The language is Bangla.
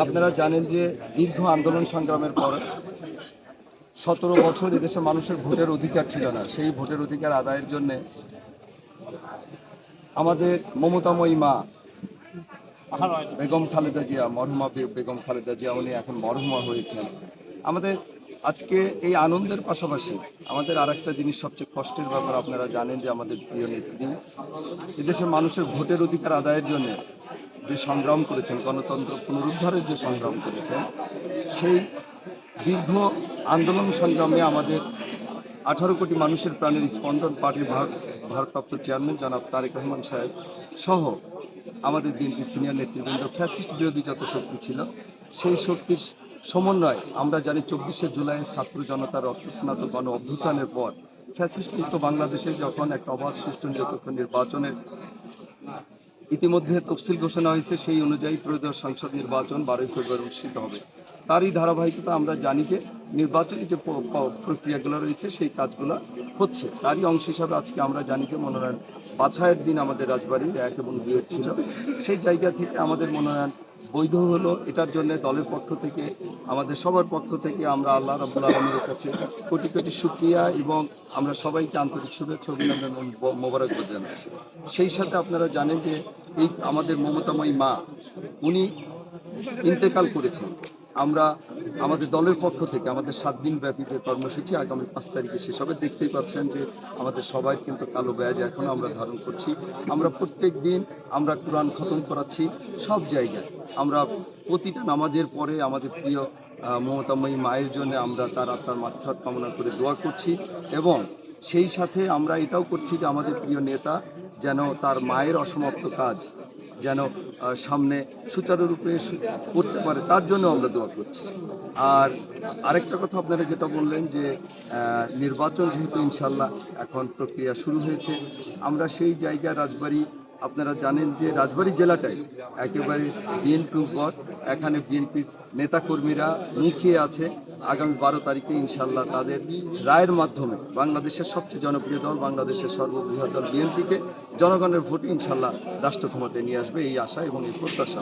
আপনারা জানেন যে দীর্ঘ আন্দোলন সংগ্রামের পর 17 বছর এদেশের মানুষের ভোটের অধিকার ছিল না। সেই ভোটের অধিকার আদায়ের জন্য আমাদের মমতাময়ী মা বেগম খালেদা জিয়া, মরহুমা বেগম খালেদা জিয়া, উনি এখন মরহুমা হয়েছেন। আমাদের আজকে এই আনন্দের পাশাপাশি আমাদের আরেকটা জিনিস সবচেয়ে কষ্টের ব্যাপার, আপনারা জানেন যে আমাদের প্রিয় নেত্রী এদেশের মানুষের ভোটের অধিকার আদায়ের জন্য যে সংগ্রাম করেছেন, গণতন্ত্র পুনরুদ্ধারের যে সংগ্রাম করেছেন, সেই দীর্ঘ আন্দোলন সংগ্রামে আমাদের 18 কোটি মানুষের প্রাণের স্পন্দন পার্টির ভারপ্রাপ্ত চেয়ারম্যান জনাব তারেক রহমান সাহেব সহ আমাদের বিএনপি সিনিয়র নেতৃবৃন্দ, ফ্যাসিস্ট বিরোধী যত শক্তি ছিল সেই শক্তির সমন্বয় আমরা জানি 24শে জুলাই ছাত্র জনতার রক্তস্নাত গণ অভ্যুত্থানের পর ফ্যাসিস্ট মুক্ত বাংলাদেশে যখন একটা অবাধ সুষ্ঠু নিরপেক্ষ নির্বাচনের ইতিমধ্যে তফসিল ঘোষণা হয়েছে, সেই অনুযায়ী ত্রয়োদশ সংসদ নির্বাচন 12 ফেব্রুয়ারি অনুষ্ঠিত হবে। তারই ধারাবাহিকতা আমরা জানি যে নির্বাচনী যে প্রক্রিয়াগুলো রয়েছে সেই কাজগুলো হচ্ছে। তারই অংশ হিসাবে আজকে আমরা জানি যে মনোনয়ন বাছাইয়ের দিন আমাদের রাজবাড়ির 1 এবং 2 ছিল। সেই জায়গা থেকে আমাদের মনোনয়ন বৈধ হলো। এটার জন্য দলের পক্ষ থেকে, আমাদের সবার পক্ষ থেকে আমরা আল্লাহ রাব্বুল আলামিনের কাছে কোটি কোটি শুকরিয়া এবং আমরা সবাইকে আন্তরিক শুভেচ্ছা, অভিনন্দন এবং মোবারকবাদ জানাচ্ছি। সেই সাথে আপনারা জানেন যে এই আমাদের মমতাময়ী মা উনি ইন্তেকাল করেছেন। আমরা আমাদের দলের পক্ষ থেকে আমাদের 7 দিন ব্যাপী যে কর্মসূচি আগামী 5 তারিখে শেষ হবে। দেখতেই পাচ্ছেন যে আমাদের সবাই কিন্তু কালো ব্যাজ এখনও আমরা ধারণ করছি। আমরা প্রত্যেক দিন আমরা কোরআন খতম করাচ্ছি সব জায়গায়। আমরা প্রতিটা নামাজের পরে আমাদের প্রিয় মমতাময়ী মায়ের জন্য আমরা তার আত্মার মাগফিরাত কামনা করে দোয়া করছি এবং সেই সাথে আমরা এটাও করছি যে আমাদের প্রিয় নেতা যেন তার মায়ের অসমাপ্ত কাজ যেন সামনে সুচারুরূপে করতে পারে, তার জন্য আমরা দোয়া করছি। আর আরেকটা কথা আপনারা যেটা বললেন যে নির্বাচন যেহেতু ইনশাল্লাহ এখন প্রক্রিয়া শুরু হয়েছে, আমরা সেই জায়গায় রাজবাড়ী, আপনারা জানেন যে রাজবাড়ী জেলাটাই একেবারে বিএনপি উপর, এখানে বিএনপির নেতাকর্মীরা মুখিয়ে আছে। আগামী 12 তারিখে ইনশাল্লাহ তাদের রায়ের মাধ্যমে বাংলাদেশের সবচেয়ে জনপ্রিয় দল, বাংলাদেশের সর্ববৃহৎ দল বিএনপিকে জনগণের ভোটে ইনশাল্লাহ রাষ্ট্র ক্ষমতায় নিয়ে আসবে, এই আশা এবং এই প্রত্যাশা।